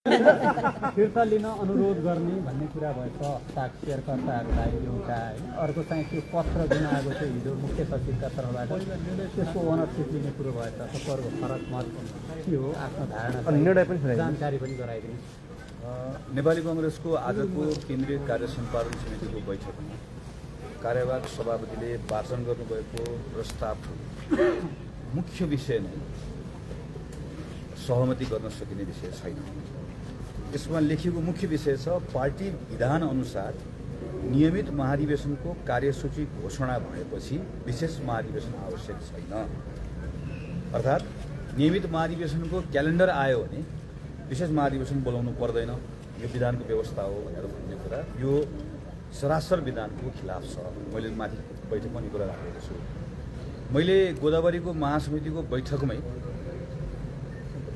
फिर्ता लिन अनुरोध गर्ने भन्ने कुरा भएछ हस्ताक्षरकर्ताहरूलाई एउटा होइन। अर्को चाहिँ त्यो पत्र जुन आएको थियो हिजो मुख्य सचिवका तर्फबाट त्यसको ओनरसिप लिने कुरो भएछ। तपाईँहरूको फरक मत के हो, आफ्नो धारणा जानकारी पनि गराइदिनु। नेपाली कांग्रेसको आजको केन्द्रीय कार्य सम्पादन समितिको बैठकमा कार्यवाहक सभापतिले वाचन गर्नुभएको प्रस्ताव मुख्य विषय नै सहमति गर्न सकिने विषय छैन। यसमा लेखिएको मुख्य विषय छ पार्टी विधान अनुसार नियमित महाधिवेशनको कार्यसूची घोषणा भएपछि विशेष महाधिवेशन आवश्यक छैन। अर्थात् नियमित महाधिवेशनको क्यालेन्डर आयो भने विशेष महाधिवेशन बोलाउनु पर्दैन, यो विधानको व्यवस्था हो भनेर भन्ने कुरा यो सरासर विधानको खिलाफ छ। मैले माथि बैठकमा यो कुरा राखेको छु। मैले गोदावरीको महासमितिको बैठकमै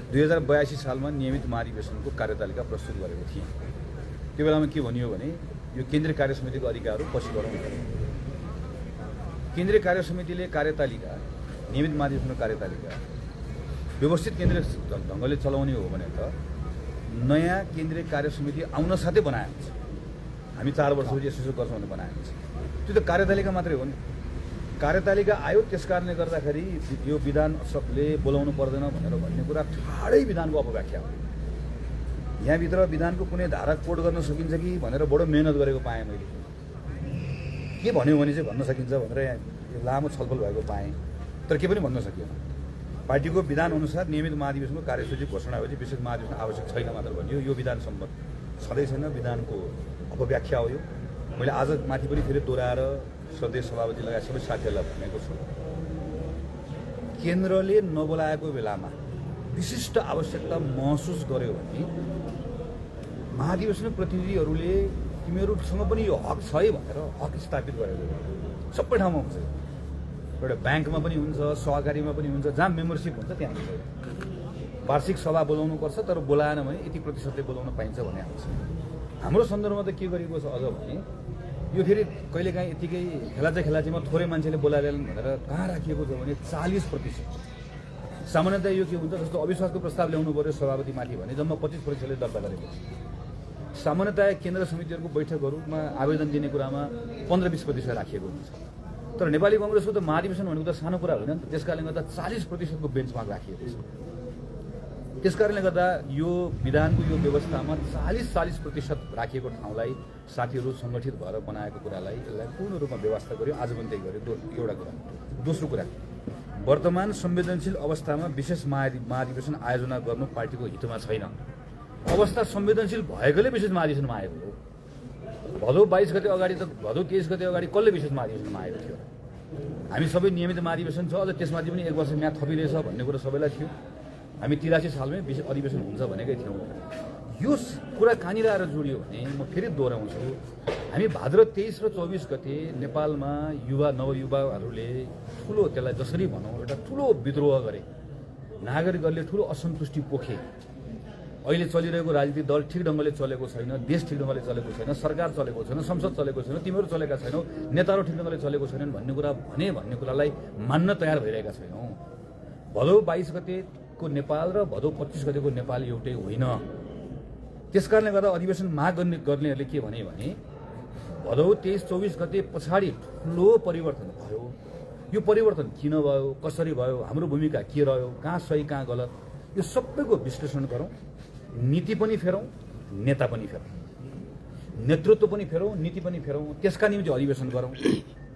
2082 सालमा नियमित महाधिवेशनको कार्यतालिका प्रस्तुत गरेको थिएँ। त्यो बेलामा के भनियो भने यो केन्द्रीय कार्य समितिको अधिकार हो, पछि गरौँ। केन्द्रीय कार्य समितिले कार्यतालिका नियमित महाधिवेशनको कार्यतालिका व्यवस्थित केन्द्रीय ढङ्गले चलाउने हो भने त नयाँ केन्द्रीय कार्य समिति आउन साथै बनाएको छ। हामी 4 वर्षपछि यसो गर्छौँ भनेर बनाएको छ। त्यो त कार्यतालिका मात्रै हो नि। कार्यतालिका आयो, त्यस कारणले गर्दाखेरि यो विधान सबले बोलाउनु पर्दैन भनेर भन्ने कुरा ठाडै विधानको अपव्याख्या हो। यहाँभित्र विधानको कुनै धारा कोड गर्न सकिन्छ कि भनेर बडो मेहनत गरेको पाएँ मैले। के भन्यो भने चाहिँ भन्न सकिन्छ भनेर यहाँ लामो छलफल भएको पाएँ, तर के पनि भन्न सकिएन। पार्टीको विधान अनुसार नियमित महाधिवेशनको कार्यसूची घोषणा भएपछि विशेष महाधिवेशन आवश्यक छैन मात्र भनियो। यो विधान सम्मत छँदै छैन, विधानको अपव्याख्या हो यो। मैले आज माथि पनि फेरि दोहोऱ्याएर सदस्य सभापति लगायत सबै साथीहरूलाई भनेको छु, केन्द्रले नबोलाएको बेलामा विशिष्ट आवश्यकता महसुस गर्यो भने महाधिवेशन प्रतिनिधिहरूले तिमीहरूसँग पनि यो हक छ है भनेर हक स्थापित गरेको सबै ठाउँमा हुन्छ। एउटा ब्याङ्कमा पनि हुन्छ, सहकारीमा पनि हुन्छ, जहाँ मेम्बरसिप हुन्छ त्यहाँ हुन्छ। वार्षिक सभा बोलाउनुपर्छ, तर बोलाएन भने यति प्रतिशतले बोलाउन पाइन्छ भन्ने आउँछ। हाम्रो सन्दर्भमा त के गरेको छ अझ भने यो फेरि कहिलेकाहीँ यतिकै खेलाचीमा थोरै मान्छेले बोलाएनन् भनेर कहाँ राखिएको छ भने 40%। सामान्यतया यो के हुन्छ, जस्तो अविश्वासको प्रस्ताव ल्याउनु पर्यो सभापतिमाथि भने जम्मा 25%ले दर्ता गरेको छ। सामान्यतया केन्द्र समितिहरूको बैठकहरूमा आवेदन दिने कुरामा 15-20% राखिएको हुन्छ। तर नेपाली कांग्रेसको त महाधिवेशन भनेको त सानो कुरा होइन नि त। त्यस कारणले गर्दा 40%को बेन्चमार्क राखिएको छ। त्यस कारणले गर्दा यो विधानको यो व्यवस्थामा 40% राखिएको ठाउँलाई साथीहरू सङ्गठित भएर बनाएको कुरालाई यसलाई पूर्ण रूपमा व्यवस्था गर्यो। आज पनि त्यही गर्यो। एउटा कुरा। दोस्रो कुरा, वर्तमान संवेदनशील अवस्थामा विशेष महाधिवेशन आयोजना गर्नु पार्टीको हितमा छैन। अवस्था संवेदनशील भएकोले विशेष महाधिवेशनमा आएको हो। भदौ 22 गते अगाडि त भदौ 23 गते अगाडि कसले विशेष महाधिवेशनमा आएको थियो? हामी सबै नियमित महाधिवेशन छ, अझ त्यसमाथि पनि 1 वर्ष म्याद थपिरहेछ भन्ने कुरा सबैलाई थियो। हामी 83 सालमै विशेष अधिवेशन हुन्छ भनेकै थियौँ। यो कुरा कहाँनिर आएर जोडियो भने म फेरि दोहोऱ्याउँछु, हामी भाद्र 23 र 24 गते नेपालमा नवयुवाहरूले ठुलो, त्यसलाई जसरी भनौँ, एउटा ठुलो विद्रोह गरे। नागरिकहरूले ठुलो असन्तुष्टि पोखे। अहिले चलिरहेको राजनीतिक दल ठिक ढङ्गले चलेको छैन, देश ठिक ढङ्गले चलेको छैन, सरकार चलेको छैन, संसद चलेको छैन, तिमीहरू चलेका छैनौ, नेताहरू ठिक ढङ्गले चलेको छैनन् भन्ने कुरा भन्ने कुरालाई मान्न तयार भइरहेका छैनौँ। भदौ 22 गतेको नेपाल र भदौ 25 गतेको नेपाल एउटै होइन। त्यस कारणले गर्दा अधिवेशन माग गर्नेहरूले के भने भदौ 23-24 गते पछाडि ठुलो परिवर्तन भयो। यो परिवर्तन किन भयो, कसरी भयो, हाम्रो भूमिका के रह्यो, कहाँ सही कहाँ गलत, यो सबैको विश्लेषण गरौँ। नीति पनि फेरौँ, नेता पनि फेरौँ, नेतृत्व पनि फेरौँ, नीति पनि फेरौँ। त्यसका निम्ति अधिवेशन गरौँ।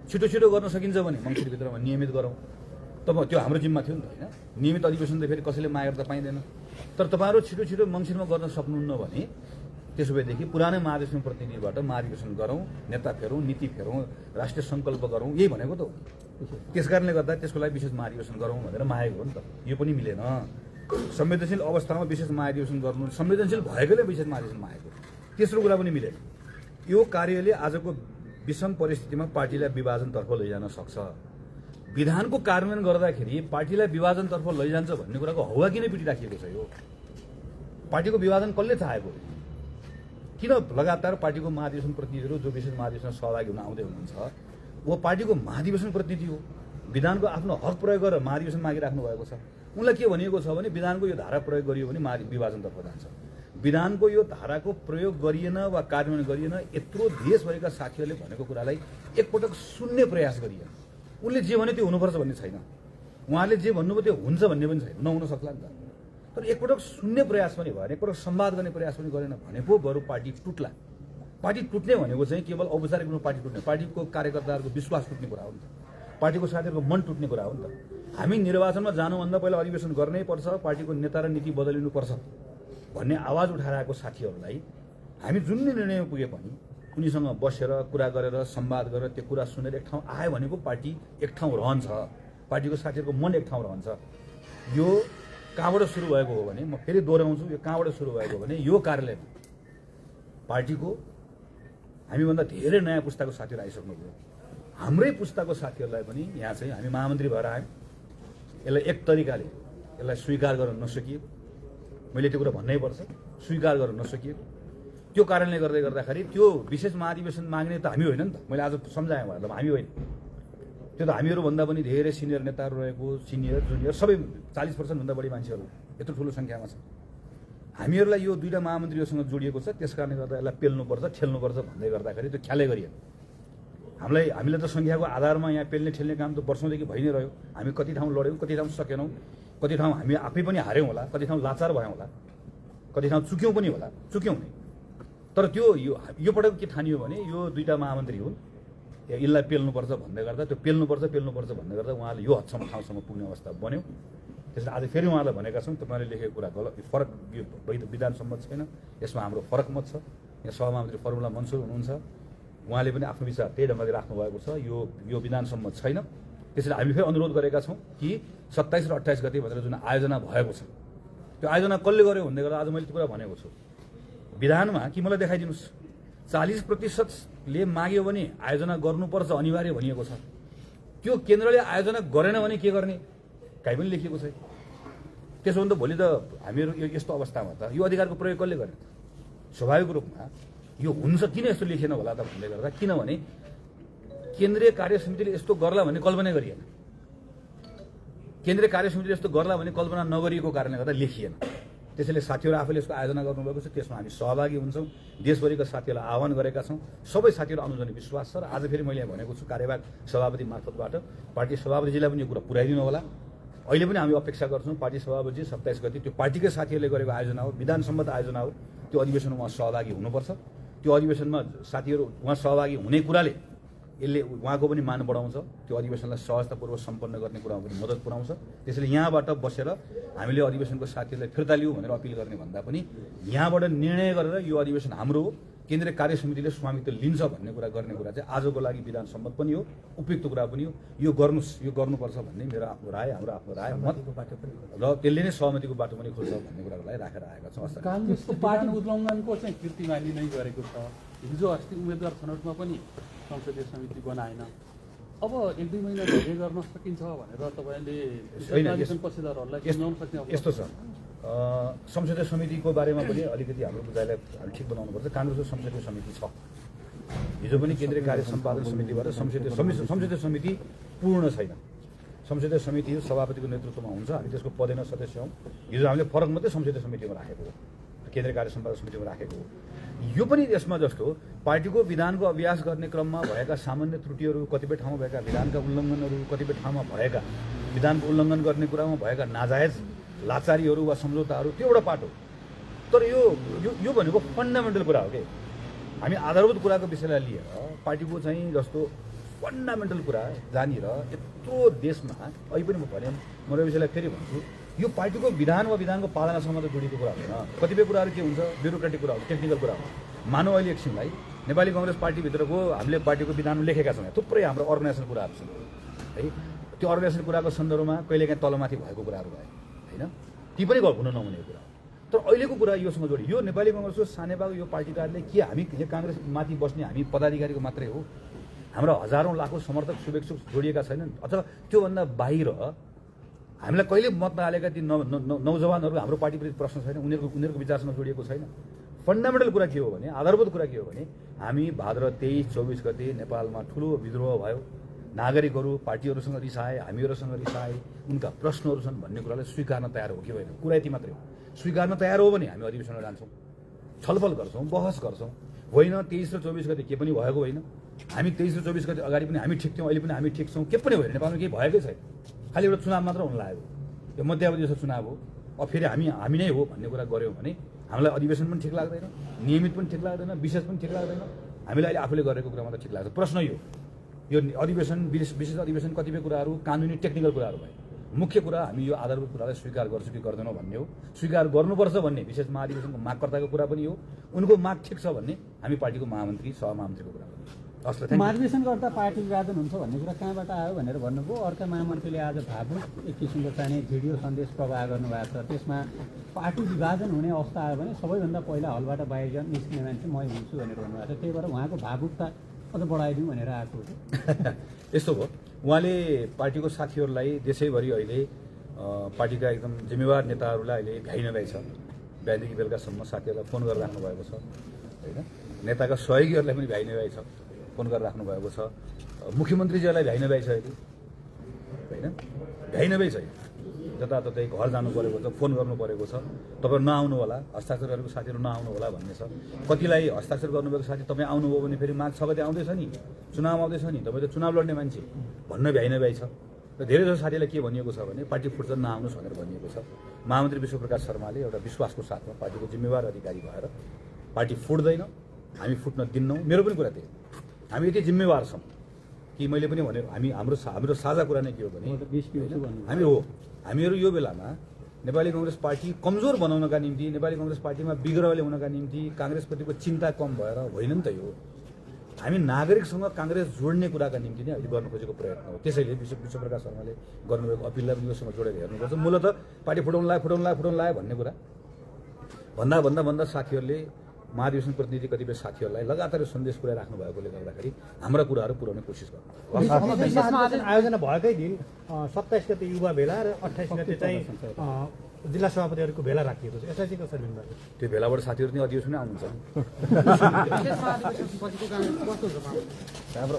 छिटो गर्न सकिन्छ भने मङ्सिरभित्रमा नियमित गरौँ। तब त्यो हाम्रो जिम्मा थियो नि त होइन। नियमित अधिवेशन त फेरि कसैले मागेर त पाइँदैन। तर तपाईँहरू छिटो मङ्सिरमा गर्न सक्नुहुन्न भने त्यसो भएदेखि पुरानै महाधिवेशन प्रतिनिधिबाट महाधिवेशन गरौँ, नेता फेरौँ, नीति फेरौँ, राष्ट्रिय सङ्कल्प गरौँ, यही भनेको त हो। त्यस कारणले गर्दा त्यसको लागि विशेष महाधिवेशन गरौँ भनेर मागेको हो नि त। यो पनि मिलेन। संवेदनशील अवस्थामा विशेष महाधिवेशन गर्नु, संवेदनशील भएकोले विशेष महाधिवेशन मागेको। तेस्रो कुरा पनि मिलेन। यो कार्यले आजको विषम परिस्थितिमा पार्टीलाई विभाजनतर्फ लैजान सक्छ। विधानको कार्यान्वयन गर्दाखेरि पार्टीलाई विभाजनतर्फ लैजान्छ भन्ने कुराको हौवा किन पिटिराखिएको छ? यो पार्टीको विभाजन कसले चाहेको? किन लगातार पार्टीको महाधिवेशन प्रतिनिधिहरू जो विशेष महाधिवेशनमा सहभागी हुन आउँदै हुनुहुन्छ, वो पार्टीको महाधिवेशन प्रतिनिधि हो। विधानको आफ्नो हक प्रयोग गरेर महाधिवेशन मागिराख्नु भएको छ। उनलाई के भनिएको छ भने विधानको यो धारा प्रयोग गरियो भने विभाजनतर्फ जान्छ। विधानको यो धाराको प्रयोग गरिएन वा कार्यान्वयन गरिएन, यत्रो देशभरिका साथीहरूले भनेको कुरालाई एकपटक सुन्ने प्रयास गरिएन। उनले जे भने त्यो हुनुपर्छ भन्ने छैन, उहाँले जे भन्नुभयो त्यो हुन्छ भन्ने पनि छैन, नहुन सक्ला नि त। तर एकपटक सुन्ने प्रयास पनि भएन, एकपटक संवाद गर्ने प्रयास पनि गरेन भने पो बरु पार्टी टुट्ला। पार्टी टुट्ने भनेको चाहिँ केवल औपचारिक रूपमा पार्टी टुट्ने, पार्टीको कार्यकर्ताहरूको विश्वास टुट्ने कुरा हो नि त, पार्टीको साथीहरूको मन टुट्ने कुरा हो नि त। हामी निर्वाचनमा जानुभन्दा पहिला अधिवेशन गर्नै पर्छ, पार्टीको नेता र नीति बदलिनुपर्छ भन्ने आवाज उठाएर आएको साथीहरूलाई हामी जुन निर्णयमा पुगे पनि उनीसँग बसेर कुरा गरेर संवाद गरेर त्यो कुरा सुनेर एक ठाउँ आयो भने पो पार्टी एक ठाउँ रहन्छ, पार्टीको साथीहरूको मन एक ठाउँ रहन्छ। यो कहाँबाट सुरु भएको हो भने, म फेरि दोहोऱ्याउँछु, यो कहाँबाट सुरु भएको हो भने यो कार्यालयमा पार्टीको हामीभन्दा धेरै नयाँ पुस्ताको साथीहरू आइसक्नुभयो। हाम्रै पुस्ताको साथीहरूलाई पनि यहाँ चाहिँ हामी महामन्त्री भएर आयौँ, यसलाई एक तरिकाले यसलाई स्वीकार गर्न नसकिएको, मैले त्यो कुरा भन्नै पर्छ, स्वीकार गर्न नसकिएको। त्यो कारणले गर्दाखेरि त्यो विशेष महाधिवेशन माग्ने त हामी होइन नि त, मैले आज सम्झाएँ उहाँहरूलाई, हामी होइन, त्यो त हामीहरूभन्दा पनि धेरै सिनियर नेताहरू रहेको, सिनियर जुनियर सबै 40% बढी मान्छेहरू यत्रो ठुलो सङ्ख्यामा छ। हामीहरूलाई यो दुईवटा महामन्त्रीहरूसँग जोडिएको छ, त्यस कारणले गर्दा यसलाई पेल्नुपर्छ, ठेल्नुपर्छ भन्दै गर्दाखेरि त्यो ख्यालै गरिएन। हामीलाई त सङ्ख्याको आधारमा यहाँ पेल्ने ठेल्ने काम त वर्षौँदेखि भइ नै रह्यो। हामी कति ठाउँ लड्यौँ, कति ठाउँ सकेनौँ, कति ठाउँ हामी आफै पनि हार्यौँ होला, कति ठाउँ लाचार भयौँ होला, कति ठाउँ चुक्यौँ पनि होला, चुक्यौँ नै। तर त्यो यो पटक के ठानियो भने यो दुईवटा महामन्त्री हुन्, यसलाई पेल्नुपर्छ भन्दै गर्दा त्यो पेल्नुपर्छ भन्दै गर्दा उहाँले यो हदसम्म ठाउँसम्म पुग्ने अवस्था बन्यो। त्यसले आज फेरि उहाँलाई भनेका छौँ, तपाईँले लेखेको कुरा गलत, फरक, यो विधान सम्मत छैन, यसमा हाम्रो फरक मत छ। यहाँ सहमन्त्री फर्मुला मन्सुर हुनुहुन्छ, उहाँले पनि आफ्नो विचार त्यही ढङ्गले राख्नु भएको छ, यो विधान सम्मत छैन। त्यसैले हामीले फेरि अनुरोध गरेका छौँ कि 27 र 28 गते भनेर जुन आयोजना भएको छ, त्यो आयोजना कसले गर्यो भन्दै गर्दा आज मैले त्यो कुरा भनेको छु विधानमा कि मलाई देखाइदिनुहोस् 40%ले माग्यो भने आयोजना गर्नुपर्छ अनिवार्य भनिएको छ। त्यो केन्द्रले आयोजना गरेन भने के गर्ने कहीँ पनि लेखिएको छैन। त्यसो भने त भोलि त हामीहरू यस्तो अवस्थामा त यो अधिकारको प्रयोग कसले गर्ने त? स्वाभाविक रूपमा यो हुन्छ, किन यस्तो लेखेन होला त भन्दै गर्दा, किनभने केन्द्रीय कार्य समितिले यस्तो गर्ला भन्ने कल्पना गरिएन, केन्द्रीय कार्य समितिले यस्तो गर्ला भन्ने कल्पना नगरिएको कारणले गर्दा लेखिएन। त्यसैले साथीहरू आफैले यसको आयोजना गर्नुभएको छ, त्यसमा हामी सहभागी हुन्छौँ, देशभरिका साथीहरूलाई आह्वान गरेका छौँ। सबै साथीहरू आउनु जाने विश्वास छ र आज फेरि मैले भनेको छु कार्यवाहक सभापति मार्फतबाट पार्टी सभापतिजीलाई पनि यो कुरा पुर्याइदिनु होला। अहिले पनि हामी अपेक्षा गर्छौँ पार्टी सभापति 27 गते त्यो पार्टीकै साथीहरूले गरेको आयोजना हो, विधान सम्मत आयोजना हो, त्यो अधिवेशनमा उहाँ सहभागी हुनुपर्छ। त्यो अधिवेशनमा साथीहरू उहाँ सहभागी हुने कुराले यसले उहाँको पनि मान बढाउँछ, त्यो अधिवेशनलाई सहजतापूर्वक सम्पन्न गर्ने कुरामा पनि मद्दत पुर्याउँछ। त्यसैले यहाँबाट बसेर हामीले अधिवेशनको साथीहरूलाई फिर्ता लिऊ भनेर अपिल गर्ने भन्दा पनि यहाँबाट निर्णय गरेर यो अधिवेशन हाम्रो हो, केन्द्रीय कार्य समितिले स्वामित्व लिन्छ भन्ने कुरा गर्ने कुरा चाहिँ आजको लागि विधान सम्मत पनि हो, उपयुक्त कुरा पनि हो। यो गर्नुहोस्, यो गर्नुपर्छ भन्ने मेरो आफ्नो राय, हाम्रो आफ्नो राय मत र त्यसले नै सहमतिको बाटो पनि खोल्छ भन्ने कुराको लागि राखेर आएका छौँ। काङ्ग्रेसको पार्टी उल्लङ्घनको चाहिँ कीर्तिमानी नै गरेको छ। हिजो अस्ति उम्मेदवार छनौटमा पनि संसदीय समिति बनाएन। अब 1-2 महिना धेरै गर्न सकिन्छ भनेर तपाईँले पक्षधरहरूलाई बुझाउन सक्ने यस्तो छ। संसदीय समितिको बारेमा पनि अलिकति हाम्रो बुझाइलाई ठिक बनाउनुपर्छ। काङ्ग्रेसको संसदीय समिति छ, हिजो पनि केन्द्रीय कार्य सम्पादन समितिबाट संसदीय समिति पूर्ण छैन। संसदीय समिति सभापतिको नेतृत्वमा हुन्छ, हामी त्यसको पदेन सदस्य हौँ। हिजो हामीले फरक मात्रै संसदीय समितिमा राखेको हो, केन्द्रीय कार्य सम्पादन समितिमा राखेको हो। यो पनि यसमा जस्तो पार्टीको विधानको अभ्यास गर्ने क्रममा भएका सामान्य त्रुटिहरू, कतिपय ठाउँमा भएका विधानका उल्लङ्घनहरू, कतिपय ठाउँमा भएका विधानको उल्लङ्घन गर्ने कुरामा भएका नाजायज लाचारीहरू वा सम्झौताहरू त्यो एउटा पाटो। तर यो भनेको फन्डामेन्टल कुरा हो कि हामी आधारभूत कुराको विषयलाई लिएर पार्टीको चाहिँ जस्तो फन्डामेन्टल कुरा जहाँनिर यत्रो देशमा अहिले पनि म भने म यो विषयलाई फेरि भन्छु, यो पार्टीको विधान वा विधानको पालनासँग त जोडिएको कुरा होइन। कतिपय कुराहरू के हुन्छ ब्युरोक्रेटिक कुरा हो, टेक्निकल कुरा हो। मानव अहिले एकछिनलाई नेपाली कङ्ग्रेस पार्टीभित्रको हामीले पार्टीको विधानमा लेखेका छौँ, थुप्रै हाम्रो अर्गनाइजेसन कुराहरू छन् है। त्यो अर्गनाइजेसन कुराको सन्दर्भमा कहिलेकाहीँ तलमाथि भएको कुराहरू भए होइन, ती पनि हुन नहुने कुरा। तर अहिलेको कुरा योसँग जोडियो, यो नेपाली कङ्ग्रेसको सानेपाको यो पार्टी कार्यालय के हामी यो काङ्ग्रेसमाथि बस्ने हामी पदाधिकारीको मात्रै हो? हाम्रा हजारौँ लाखौँ समर्थक शुभेच्छुक जोडिएका छैनन्? अथवा त्योभन्दा बाहिर हामीलाई कहिले मत नहालेका ती नौजवानहरू हाम्रो पार्टीप्रति प्रश्न छैन, उनीहरूको विचारसँग जोडिएको छैन। फन्डामेन्टल कुरा के हो भने, आधारभूत कुरा के हो भने, हामी भाद्र 23-24 गते नेपालमा ठुलो विद्रोह भयो, नागरिकहरू पार्टीहरूसँग रिसाए, हामीहरूसँग रिसाए, उनका प्रश्नहरू छन् भन्ने कुरालाई स्वीकार्न तयार हो कि होइन? कुरा यति मात्रै हो। स्वीकार्न तयार हो भने हामी अधिवेशनमा जान्छौँ, छलफल गर्छौँ, बहस गर्छौँ। होइन 23 र 24 गते के पनि भएको होइन। हामी 23 र 24 गते अगाडि पनि हामी ठिक थियौँ, अहिले पनि हामी ठिक छौँ। के पनि होइन, नेपालमा केही भएकै छैन। खालि एउटा चुनाव मात्र हुन लागेको। यो मध्यावधि जस्तो चुनाव हो। अब फेरि हामी नै हो भन्ने कुरा गऱ्यौँ भने हामीलाई अधिवेशन पनि ठिक लाग्दैन, नियमित पनि ठिक लाग्दैन, विशेष पनि ठिक लाग्दैन। हामीलाई अहिले आफूले गरेको कुरा मात्र ठिक लाग्छ। प्रश्न यो अधिवेशन विशेष अधिवेशन कतिपय कुराहरू कानुनी टेक्निकल कुराहरू भयो। मुख्य कुरा हामी यो आधारभूत कुरालाई स्वीकार गर्छौँ कि गर्दैनौँ भन्ने हो। स्वीकार गर्नुपर्छ भन्ने विशेष महाधिवेशनको मागकर्ताको कुरा पनि हो। उनको माग ठिक छ भन्ने हामी पार्टीको महामन्त्री सहमहामन्त्रीको कुरा हो। महाधिवेशन गर्दा पार्टी विभाजन हुन्छ भन्ने कुरा कहाँबाट आयो भनेर भन्नुभयो। अर्का महामन्त्रीले आज भावुक एक किसिमको चाहिँ भिडियो सन्देश प्रवाह गर्नुभएको छ। त्यसमा पार्टी विभाजन हुने अवस्था आयो भने सबैभन्दा पहिला हलबाट बाहिर निस्किने मान्छे मै हुन्छु भनेर भन्नुभएको छ। त्यही भएर उहाँको भावुकता अझ बढाइदिउँ भनेर आएको हो। यस्तो भयो, उहाँले पार्टीको साथीहरूलाई देशैभरि अहिले पार्टीका एकदम जिम्मेवार नेताहरूलाई अहिले भ्याइनभ्याइ छ। बिहानदेखि बेलुकासम्म साथीहरूलाई फोन गरेर राख्नु भएको छ होइन। नेताका सहयोगीहरूलाई पनि भ्याइनभ्याइ छ, फोन गरेर राख्नु भएको छ। मुख्यमन्त्रीजीहरूलाई भ्याइनभ्याइ छ अहिले होइन, भ्याइनभ्याइ छ। जताततै घर जानु परेको छ, फोन गर्नु परेको छ। तपाईँ नआउनु होला, हस्ताक्षर गरेको साथीहरू नआउनु होला भन्ने छ। कतिलाई हस्ताक्षर गर्नुभएको साथी तपाईँ आउनुभयो भने फेरि माघ 6 गते आउँदैछ नि, चुनाव आउँदैछ नि, तपाईँ त चुनाव लड्ने मान्छे भन्न भ्याइनभ्याइ छ। र धेरैजसो साथीलाई के भनिएको छ भने पार्टी फुट्छ नआउनुहोस् भनेर भनिएको छ। महामन्त्री विश्वप्रकाश शर्माले एउटा विश्वासको साथमा पार्टीको जिम्मेवार अधिकारी भएर पार्टी फुट्दैन, हामी फुट्न दिन्नौँ। मेरो पनि कुरा त्यही, हामी यति जिम्मेवार छौँ कि मैले पनि भने हाम्रो साझा कुरा नै के हो भने हामीहरू यो बेलामा नेपाली कांग्रेस पार्टी कमजोर बनाउनका निम्ति, नेपाली कांग्रेस पार्टीमा विग्रह ल्याउनका निम्ति कांग्रेसप्रतिको चिन्ता कम भएर होइन नि त। यो हामी नागरिकसँग कांग्रेस जोड्ने कुराका निम्ति नै अहिले गर्नु खोजेको प्रयत्न हो। त्यसैले विश्वप्रकाश शर्माले गर्नुभएको अपिललाई पनि योसँग जोडेर हेर्नुपर्छ। मूलत पार्टी फुटाउन लाग्यो भन्ने कुरा भन्दा साथीहरूले महाधिवेशन प्रतिनिधि कतिपय साथीहरूलाई लगातार सन्देश पुर्याइराख्नु भएकोले गर्दाखेरि हाम्रा कुराहरू पुर्याउने कोसिस गर्नु। आयोजना भएकै दिन 27 गते युवा भेला र 28 गते चाहिँ जिल्ला सभापतिहरूको भेला राखिएको छ। यसलाई चाहिँ कसरी लिनुभएको? त्यो भेलाबाट साथीहरू पनि अधिवेशनै आउनुहुन्छ। हाम्रो